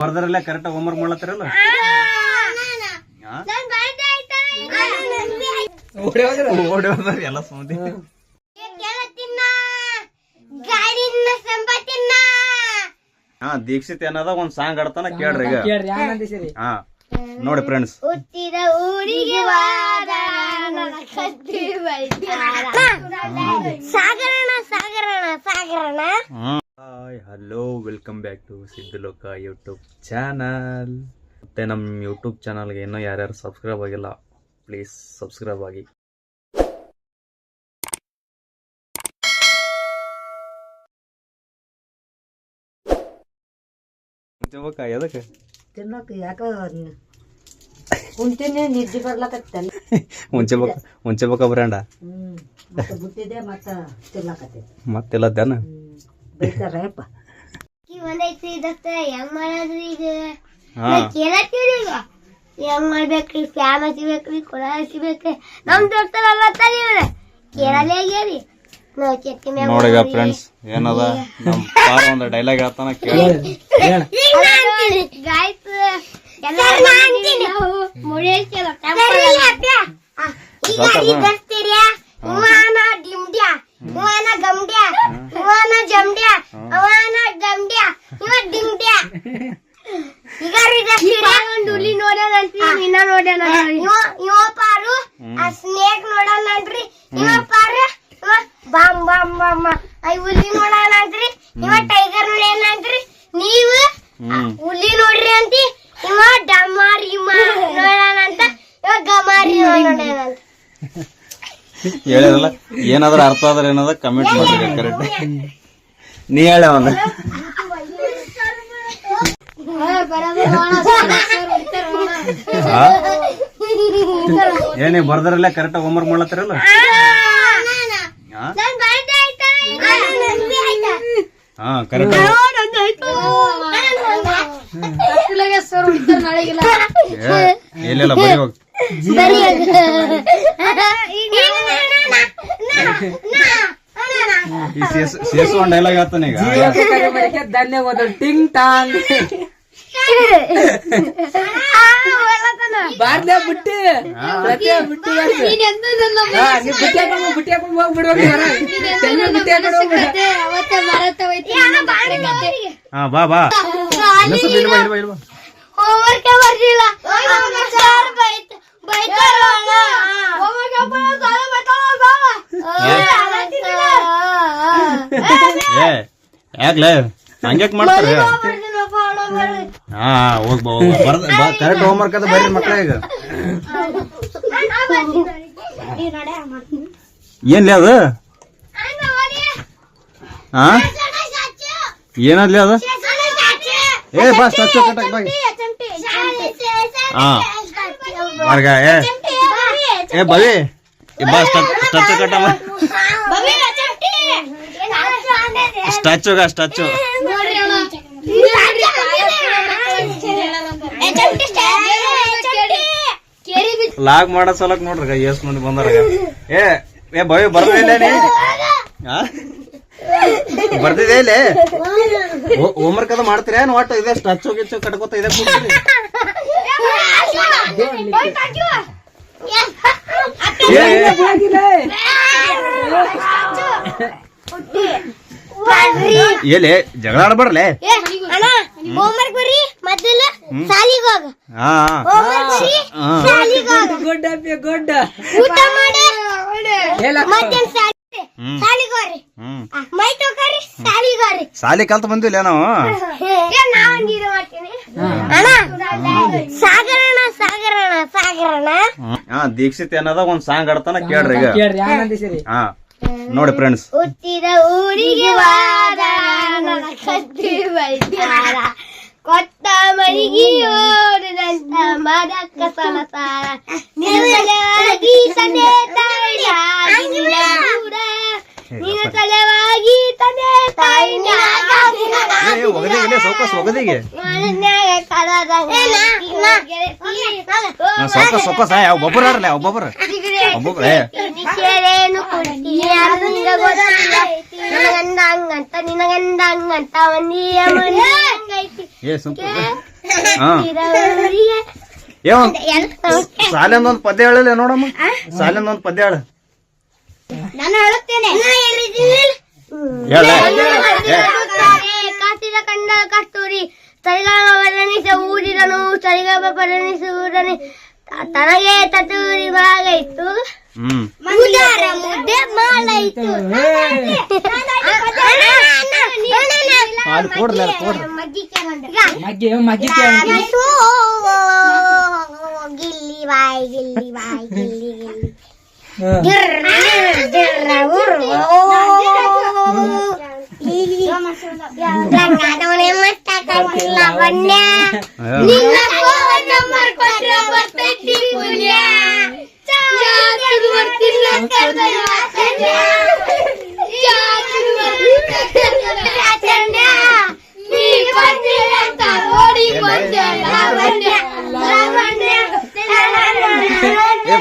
ಬರ್ದಾರಲ್ಲ correct homework ಮಾಡ್ಲತ್ತಾರಲ್ಲ ಓಡಿ ಎಲ್ಲ ಸುದ್ದಿ ಹಾ ದೀಕ್ಷಿತ್ ಏನದ ಒಂದ್ ಸಾಂಗ್ ಆಡ್ತಾನ ಕೇಳ್ರಿ ಈಗ ಹಾ ನೋಡಿ friends hi hello welcome back to Siddhaloka YouTube channel. ಮತ್ತೆ ನಮ್ಮ ಯೂಟ್ಯೂಬ್ ಚಾನಲ್ಗೆ ಇನ್ನೂ ಯಾರ್ಯಾರು ಸಬ್ಸ್ಕ್ರೈಬ್ ಆಗಿಲ್ಲ ಪ್ಲೀಸ್ ಸಬ್ಸ್ಕ್ರೈಬ್ ಆಗಿ. ಎದಕ್ಕೆ ತಿನ್ನೋಕೆ ಯಾಕ ಕುಂತಿನೇ ನಿದ್ದೆ ಬರ್ಲಕತ್ತಲ್ಲ ಮುಂಚೆ ಬೇಕ ಬ್ರ್ಯಾಂಡ ಮತ್ತೆ ಬಿಟ್ಟಿದೆ ಮತ್ತೆ ತಿನ್ನಕತ್ತೈತಿ ಮತ್ತೆಲ್ಲ ಧ್ಯಾನ ಬೈತಾರಪ್ಪ ಹೆಂಗ್ ಮಾಡದ್ರಿ ಈಗ ಕೇಳತ್ತೀರಿ ಈಗ ಹೆಂಗ್ ಮಾಡ್ಬೇಕ್ರಿ ಫ್ಯಾನ್ ಹಚ್ಬೇಕ್ರಿ ಕೊಳ ಹಚ್ಬೇಕ್ರಿ ನಮ್ ದೋಸ್ತರಲ್ಲ ಕೇಳಲೇ ಆಗ್ಯಾರಿ ನಾವ್ ಚಟ್ಟಿ ಮ್ಯಾಗ ನೋಡಿಗ ಫ್ರೆಂಡ್ಸ್ ಏನದ ನಮ್ ಪಾರ ಒಂದು ಡೈಲಾಗ್ ಹೇಳ್ತಾನ ಕೇಳಿ ಗಾಯ್ಸ್ ಹುಲಿ ನೋಡ್ಯಾನಂತ್ರಿ ಇನ್ನ ನೋಡ್ಯಾನ ಇವ ಪಾರು ಆ ಸ್ನೇಕ್ ನೋಡಾನಂತ್ರಿ ಇವ ಪಾರು ಬಾಮ್ ಬಾಮ್ ಬಾಮ್ ಐ ಹುಲಿ ನೋಡಾನಂತ್ರಿ ಇವ ಟೈಗರ್ ನೋಡ್ಯಾನಂತ್ರಿ ನೀವು ಹುಲಿ ನೋಡ್ರಿ ಅಂತಿ ಇವ ಡಮಾರಿ ನೋಡಾನಂತ ಇವ ಗಮಾರಿ ನೋಡ್ಯಾನಂತ ಹೇಳಿರಲ್ಲ ಏನಾದ್ರೂ ಅರ್ಥ ಆದ್ರೆ ಏನದ ಕಮೆಂಟ್ ಮಾಡ್ರಿ ಕರೆಕ್ಟ್ ನೀ ಹೇಳ ಒಂದು ಏನೇ ಬರ್ದಾರಲ್ಲ ಕರೆಕ್ಟ್ ಹೋಮ್ವರ್ಕ್ ಮಾಡ್ಲತ್ತಾರಲ್ಲ ಹಾ ಕರೆಕ್ಟ್ ಇಲ್ಲ ಬರೀ ಹೋಗ್ ಸೇಸು ಒಂದ್ ಡೈಲಾಗ್ ಹೇಳ್ತಾನೆ ಈಗ ಧನ್ಯವಾದ ಟಿಂಗ್ ಟಾಂಗ್ ಬಾರ್ಲೆ ಬುಟ್ಟಿ ಬುಟ್ಟಿ ಬುಟ್ಟಿ ಹಾಕೊಂಡು ಹೋಗ್ಬಿಡ್ಬೇಕು ಹಾ ಬಾ ಬಾ ಇಲ್ವಾ ಹೋಮ್ವರ್ಕ್ ಬರ್ಲಿಲ್ಲ ಯಾಕ್ಲೆ ಹಂಗ್ಯಾಕ್ ಮಾಡ್ತಾರೆ ಹಾ ಹೋಗ್ ಕರೆಕ್ಟ್ ಹೋಮ್ವರ್ಕ್ ಅದ ಬರ್ರಿ ಮಕ್ಳ ಈಗ ಏನ್ಲಿ ಅದು ಹಾ ಏನದ್ಲಿ ಅದು ಏ ಬಾ ಸ್ಟಾಚು ಕಟ್ಟಕ್ ಬಾಯ್ ಹಾ ವರ್ಗ ಏ ಬವಿ ಬಾ ಸ್ಟಾಚು ಕಟ್ಟ ಸ್ಟಾಚು ಲಾಗ್ ಮಾಡೋ ಸಲಕ್ ನೋಡ್ರಿ ಎಸ್ ಮಂದಿ ಬಂದಾರ ಏ ಬವಿ ಬರ್ದಿಲ್ಲ ನೀ ಬರ್ದಿದೆ ಇಲ್ಲಿ ಹೋಮ್ವರ್ಕ್ ಅದು ಮಾಡ್ತೀರ ಒಟ್ಟು ಇದೆ ಸ್ಟಾಚು ಗಿಚ್ಚು ಕಟ್ಕೋತ ಇದೆ ಕೂಡ್ತೀರಿ ಎಲ್ಲಿ ಜಗಳ ಆಡ್ಬಾರ್ಲೆ ಹೋಮ್ವರ್ಕ್ ಬರಿ ಮೊದಲ ಸಾಲಿಗೆ ಹೋಗ ಗುಡ್ ಊಟ ಮಾಡಿ ಮಧ್ಯಾಹ್ನ ಸಾಲಿಗೆ ಹೋಗ್ರಿ ಮೈ ತೊಗೊರಿ ಸಾಲಿಗೆ ಹೋಗ್ರಿ ಸಾಲಿ ಕಲ್ತ ಬಂದಿಲ್ಲ ನಾವು ನಾವ್ ನೀರು ಮಾಡ್ತೀನಿ ಅಣ್ಣ ಸಾಗರಣ ಹಾ ದೀಕ್ಷಿತ್ ಏನದ ಒಂದ್ ಸಾಂಗ್ ಆಡ್ತಾನ ಕೇಳ್ರಿ ಈಗ ಹಾ ನೋಡಿ ಫ್ರೆಂಡ್ಸ್ ಹುಟ್ಟಿದ ಊರಿಗೆ ವಾದ ಕತ್ತಿ ಬೈತಾರ ಕೊಟ್ಟ ಮನಿಗೆ ಓಡಿದಂತ ಮದಕ್ಕ ಸಲಸಾರ ನಿನ್ನ ತಂದೆ ತಾಯಿ ದೂರ ನಿನ್ನ ತಲೆವಾಗಿ ತಂದೆ ತಾಯಿ ಒಗದಿಗೆ ಸೊಕ್ಕಸ ಒಬ್ಬರು ಆಡ್ರಲ್ಲ ಒಬ್ಬೊಬ್ರು ನಿನಗಂದ ಹಂಗಂತ ಒಂದಿಯ ಏ ಹಾ ಸಾಲಿಂದೊಂದ್ ಪದ್ಯ ಹೇಳಲ್ಲ ನೋಡಮ್ಮ ಸಾಲಿಂದೊಂದ್ ಪದ್ಯ ಹೇಳ ನಾನು ಹೇಳುತ್ತೇನೆ ಕಾಸಿದ ಕಂಡ ಕಸ್ತೂರಿ ಸರಿಗಮ ಬದನಿಸ ಊರಿದನು ಸರಿಗಮ ಬದನಿಸುವುದನಿ ತನಗೆ ತತೂರಿ ಬಾಗೈತು ಉದಾರ ಮುದ್ದೆ ಮಾಡೈತು ಗಿಲ್ಲಿ ಬಾಯ್ ಗಿಲ್ಲಿ ಬಾಯ್ ಗಿಲ್ಲಿ ಗಿಲ್ಲಿ ರಂಗಾದವನೇ ಮಸ್ತ ಕಟ್ಟಿಲ್ಲ ಬನ್ಯ ನಿನ್ನ ಫೋನ್ ನಂಬರ್ ಕೊಟ್ರೆ ಬರ್ತೈತಿ ಪುಣ್ಯ ಜಾತಿಗೆ ಬರ್ತಿಲ್ಲ ಕರ್ದಯ ಜಾತಿಗೆ ಬರ್ತಿಲ್ಲ ಚಂದ ನೀ ಬಂದಿಲ್ಲ ಅಂತ ಓಡಿ ಬಂದೆ ಲಾವಣ್ಯ ಲಾವಣ್ಯ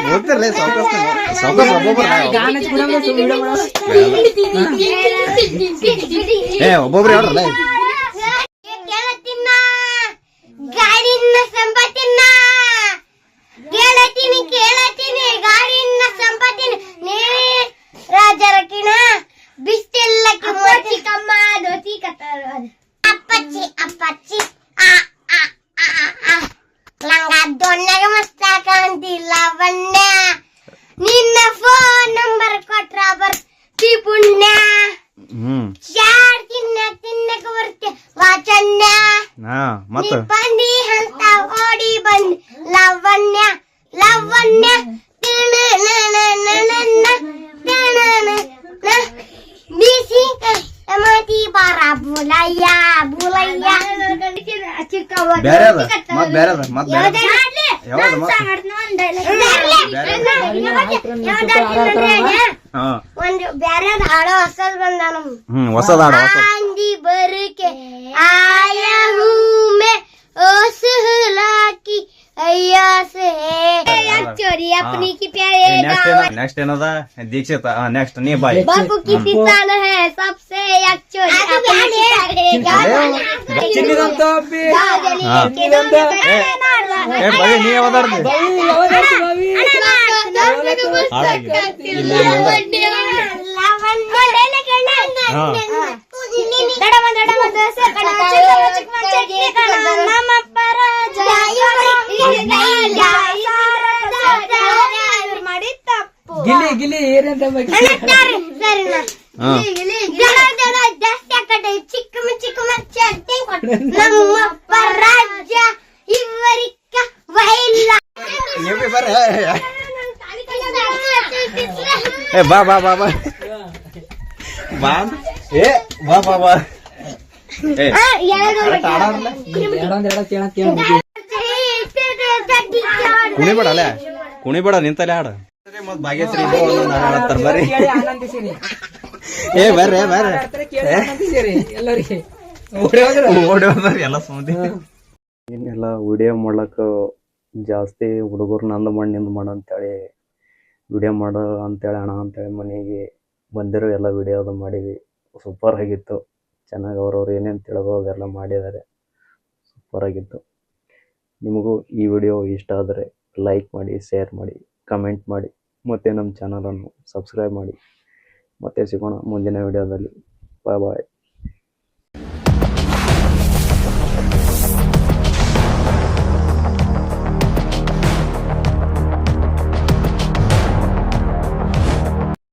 ಬೋಲ್ತಿರ್ಲಿ ಸಾವ್ಕಾಸ್ ಒಬ್ಬೊಬ್ರು ಹೇಳ್ರಲ್ಲ ಕೇಳತ್ತಿನ ಗಾಡಿನ ಸಂಪತ್ತಿನ ಕೇಳತೀನಿ ಗಾಡಿನ ಸಂಪತ್ತಿನ ನೀನೇ ರಾಜರಕಿನ ಬಿಸ್ತೆಲ್ಲಕ್ಕೆ ಮೋಚಿ ಕಮ್ಮ ದೋತಿ ಕತ್ತಾರ ಅಪ್ಪಚ್ಚಿ ಅಪ್ಪಚ್ಚಿ ಆ ಆ ಆ ಲಂಗ ದೊಣ್ಣಗ ಮಸ್ತ ಕಾಂತಿಲ್ಲ ಬಣ್ಣ ನಿನ್ನ ಫೋನ್ ನಂಬರ್ ಕೊಟ್ರ ಬರ್ತಿ ಪುಣ್ಯ ಯಾರ್ ತಿನ್ನಕ ಬರ್ತೆ ವಾಚನ್ಯ ನೀ ಬಂದಿ ಅಂತ ಓಡಿ ಬಂದ್ ಲವಣ್ಯ ಲವಣ್ಯ ಬಿಸಿ ಮಾತಿ ಬಾರ ಬುಲಯ್ಯ ಬುಲಯ್ಯ ಚಿಕ್ಕವ ಒಂದು ಬ್ಯಾರೆ ಹಾಡೋ ಹೊಸದ್ ಬಂದಾನ ಹೊಸದ ಆಂದಿ ಬರುಕೆ ಆಯ ಹೂಮೆ ओस हुलाकी अय्या से चोरी अपनी की प्यारे गाँव नेक्स्ट ಏನದ दीक्षित नेक्स्ट ನೀ ಬಾಯ್ बापू की किसान है सबसे एक चोरी अपनी की प्यारे गाँव ಚಿನ್ನಿದಂತ ಅಪ್ಪಿ ಏ ಬಾಯಿ ನೀ ಯಾವದಾರ್ದಿ ಗಿಲಿ ಗಿಲಿ ಏನಂತ ನಮ್ಮಪ್ಪ ರಾಜ್ಯ ಇವರಿಕ ವೈಲ್ಲ ಏ ಬಾ ಬಾ ಬಾ ಬಾ ಬಾ ಏ ಬಾ ಬಾ ಬಾ ಏ ಕುಣಿಬೇಡ ಅಲ್ಲೇ ಕುಣಿಬೇಡ ನಿಂತಲ್ಲೇ ಹಾಡ ಮತ್ ಭಾಗ್ಯಶ್ರೀ ಹಾಡತ್ತಾರ ಬರ್ರಿ ಏ ಬರ್ರಿ ಬರ್ರಿ ಎಲ್ಲರಿಗೆ ಓಡಿ ಹೋದ್ರಿ ಎಲ್ಲ ಸುಮ್ಮನೆ ಏನೆಲ್ಲ ವಿಡಿಯೋ ಮಾಡ್ಲಕ್ಕ ಜಾಸ್ತಿ ಹುಡುಗರು ನಂದು ಮಾಡಿ ನಿಂದು ಮಾಡು ಅಂತೇಳಿ ವಿಡಿಯೋ ಮಾಡು ಅಂತೇಳಿ ಅಣ್ಣ ಅಂತೇಳಿ ಮನೆಗೆ ಬಂದಿರೋ ಎಲ್ಲ ವಿಡಿಯೋ ಅದು ಮಾಡೀವಿ ಸೂಪರ್ ಆಗಿತ್ತು ಚೆನ್ನಾಗಿ ಅವ್ರವ್ರು ಏನೇನು ತಿಳಿದೋ ಅದೆಲ್ಲ ಮಾಡಿದ್ದಾರೆ ಸೂಪರ್ ಆಗಿತ್ತು ನಿಮಗೂ ಈ ವಿಡಿಯೋ ಇಷ್ಟ ಆದರೆ ಲೈಕ್ ಮಾಡಿ ಶೇರ್ ಮಾಡಿ ಕಮೆಂಟ್ ಮಾಡಿ ಮತ್ತು ನಮ್ಮ ಚಾನಲನ್ನು ಸಬ್ಸ್ಕ್ರೈಬ್ ಮಾಡಿ ಮತ್ತೆ ಸಿಗೋಣ ಮುಂದಿನ ವಿಡಿಯೋದಲ್ಲಿ ಬಾಯ್ ಬಾಯ್